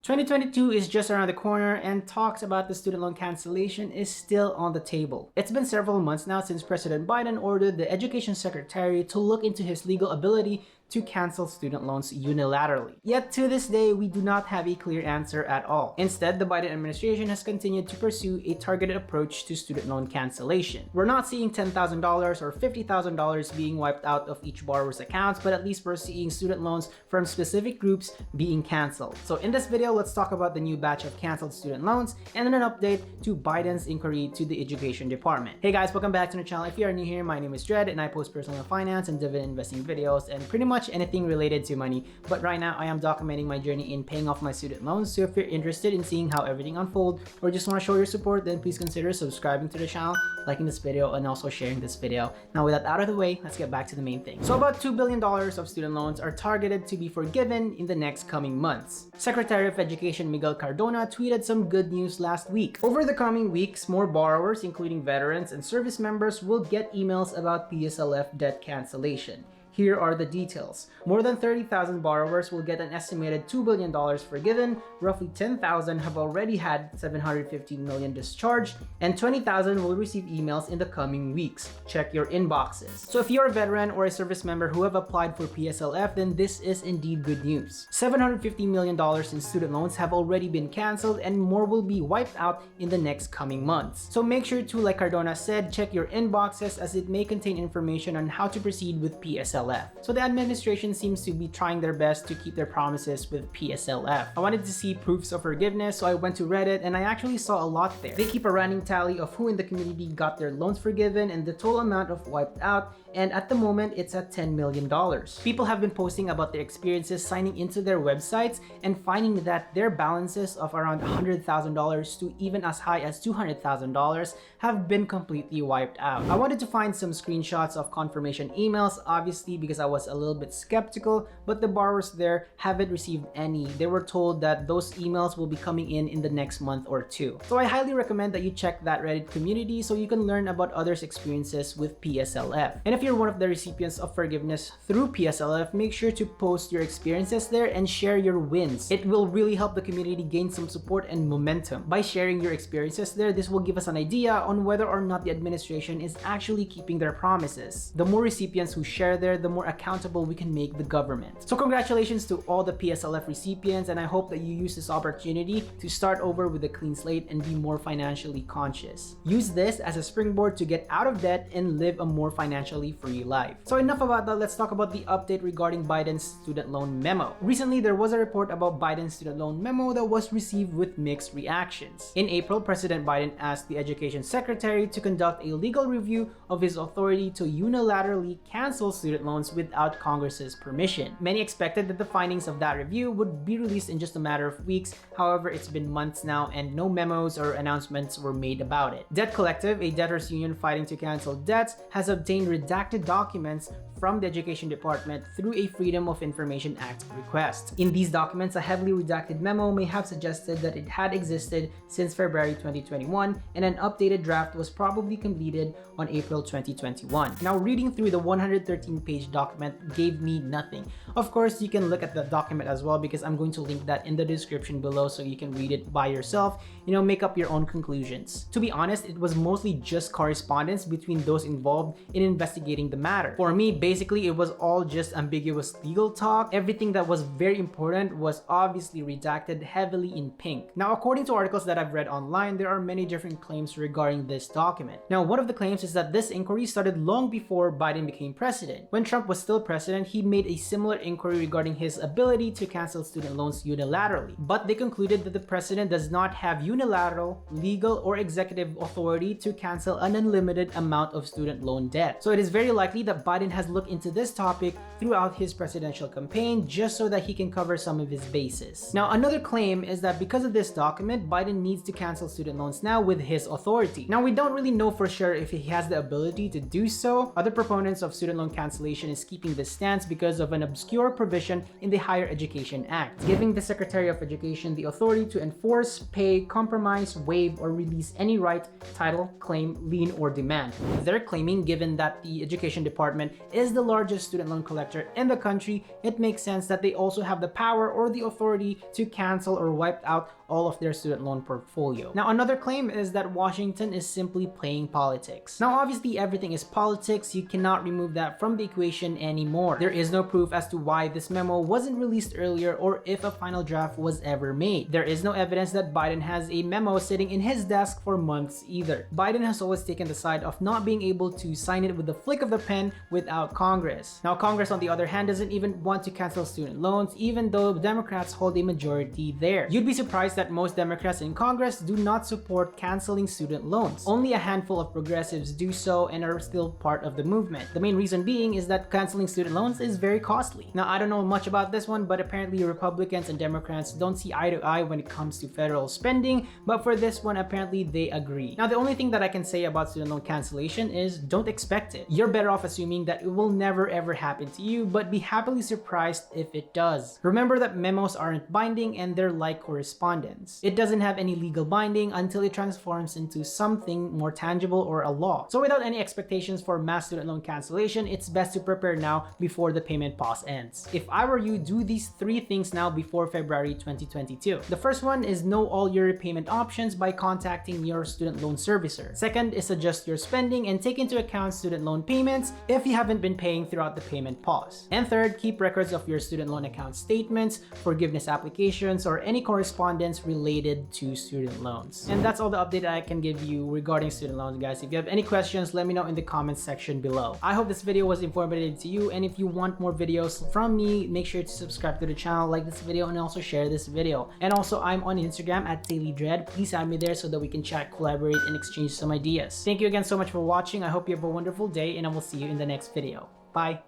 2022 is just around the corner and talks about the student loan cancellation is still on the table. It's been several months now since President Biden ordered the Education Secretary to look into his legal ability to cancel student loans unilaterally. Yet to this day, we do not have a clear answer at all. Instead, the Biden administration has continued to pursue a targeted approach to student loan cancellation. We're not seeing $10,000 or $50,000 being wiped out of each borrower's accounts, but at least we're seeing student loans from specific groups being canceled. So in this video, let's talk about the new batch of canceled student loans and then an update to Biden's inquiry to the Education Department. Hey guys, welcome back to the channel. If you are new here, my name is Dred and I post personal finance and dividend investing videos and pretty much anything related to money. But right now I am documenting my journey in paying off my student loans. So if you're interested in seeing how everything unfolds or just want to show your support, then please consider subscribing to the channel, liking this video, and also sharing this video. Now with that out of the way, let's get back to the main thing. So about $2 billion of student loans are targeted to be forgiven in the next coming months. Secretary of Education Miguel Cardona tweeted some good news last week. Over the coming weeks, more borrowers, including veterans and service members, will get emails about PSLF debt cancellation. Here are the details. More than 30,000 borrowers will get an estimated $2 billion forgiven, roughly 10,000 have already had $750 million discharged, and 20,000 will receive emails in the coming weeks. Check your inboxes. So if you're a veteran or a service member who have applied for PSLF, then this is indeed good news. $750 million in student loans have already been canceled and more will be wiped out in the next coming months. So make sure to, like Cardona said, check your inboxes as it may contain information on how to proceed with PSLF. So the administration seems to be trying their best to keep their promises with PSLF. I wanted to see proofs of forgiveness, so I went to Reddit and I actually saw a lot there. They keep a running tally of who in the community got their loans forgiven and the total amount of wiped out, and at the moment it's at $10 million. People have been posting about their experiences signing into their websites and finding that their balances of around $100,000 to even as high as $200,000 have been completely wiped out. I wanted to find some screenshots of confirmation emails, obviously, because I was a little bit skeptical, but the borrowers there haven't received any. They were told that those emails will be coming in the next month or two. So I highly recommend that you check that Reddit community so you can learn about others' experiences with PSLF. And if you're one of the recipients of forgiveness through PSLF, make sure to post your experiences there and share your wins. It will really help the community gain some support and momentum. By sharing your experiences there, this will give us an idea on whether or not the administration is actually keeping their promises. The more recipients who share there, the more accountable we can make the government. So congratulations to all the PSLF recipients, and I hope that you use this opportunity to start over with a clean slate and be more financially conscious. Use this as a springboard to get out of debt and live a more financially free life. So enough about that, let's talk about the update regarding Biden's student loan memo. Recently, there was a report about Biden's student loan memo that was received with mixed reactions. In April, President Biden asked the Education Secretary to conduct a legal review of his authority to unilaterally cancel student loans without Congress's permission. Many expected that the findings of that review would be released in just a matter of weeks. However, it's been months now and no memos or announcements were made about it. Debt Collective, a debtors union fighting to cancel debts, has obtained redacted documents from the Education Department through a Freedom of Information Act request. In these documents, a heavily redacted memo may have suggested that it had existed since February 2021 and an updated draft was probably completed on April 2021. Now, reading through the 113-page document gave me nothing. Of course, you can look at the document as well because I'm going to link that in the description below so you can read it by yourself, make up your own conclusions. To be honest, it was mostly just correspondence between those involved in investigating the matter. For me, basically, it was all just ambiguous legal talk. Everything that was very important was obviously redacted heavily in pink. Now, according to articles that I've read online, there are many different claims regarding this document. Now, one of the claims is that this inquiry started long before Biden became president. When Trump was still president, he made a similar inquiry regarding his ability to cancel student loans unilaterally. But they concluded that the president does not have unilateral, legal, or executive authority to cancel an unlimited amount of student loan debt. So it is very likely that Biden has looked into this topic throughout his presidential campaign just so that he can cover some of his bases. Now, another claim is that because of this document, Biden needs to cancel student loans now with his authority. Now, we don't really know for sure if he has the ability to do so. Other proponents of student loan cancellation is keeping this stance because of an obscure provision in the Higher Education Act, giving the Secretary of Education the authority to enforce, pay, compromise, waive, or release any right, title, claim, lien, or demand. They're claiming, given that the Education Department is is the largest student loan collector in the country, it makes sense that they also have the power or the authority to cancel or wipe out all of their student loan portfolio. Now, another claim is that Washington is simply playing politics. Now, obviously everything is politics. You cannot remove that from the equation anymore. There is no proof as to why this memo wasn't released earlier or if a final draft was ever made. There is no evidence that Biden has a memo sitting in his desk for months either. Biden has always taken the side of not being able to sign it with the flick of the pen without Congress. Now, Congress, on the other hand, doesn't even want to cancel student loans, even though Democrats hold a majority there. You'd be surprised that most Democrats in Congress do not support canceling student loans. Only a handful of progressives do so and are still part of the movement. The main reason being is that canceling student loans is very costly. Now, I don't know much about this one, but apparently Republicans and Democrats don't see eye to eye when it comes to federal spending, but for this one, apparently they agree. Now, the only thing that I can say about student loan cancellation is don't expect it. You're better off assuming that it will never ever happen to you, but be happily surprised if it does. Remember that memos aren't binding and they're like correspondence. It doesn't have any legal binding until it transforms into something more tangible or a law. So without any expectations for mass student loan cancellation, it's best to prepare now before the payment pause ends. If I were you, do these 3 things now before February 2022. The first one is know all your repayment options by contacting your student loan servicer. Second is adjust your spending and take into account student loan payments if you haven't been paying throughout the payment pause. And third, keep records of your student loan account statements, forgiveness applications, or any correspondence related to student loans. And that's all the update I can give you regarding student loans, guys. If you have any questions, let me know in the comments section below. I hope this video was informative to you, and if you want more videos from me, make sure to subscribe to the channel, like this video, and also share this video. And also, I'm on Instagram at DailyDread. Please add me there so that we can chat, collaborate, and exchange some ideas. Thank you again so much for watching. I hope you have a wonderful day, and I will see you in the next video. Bye!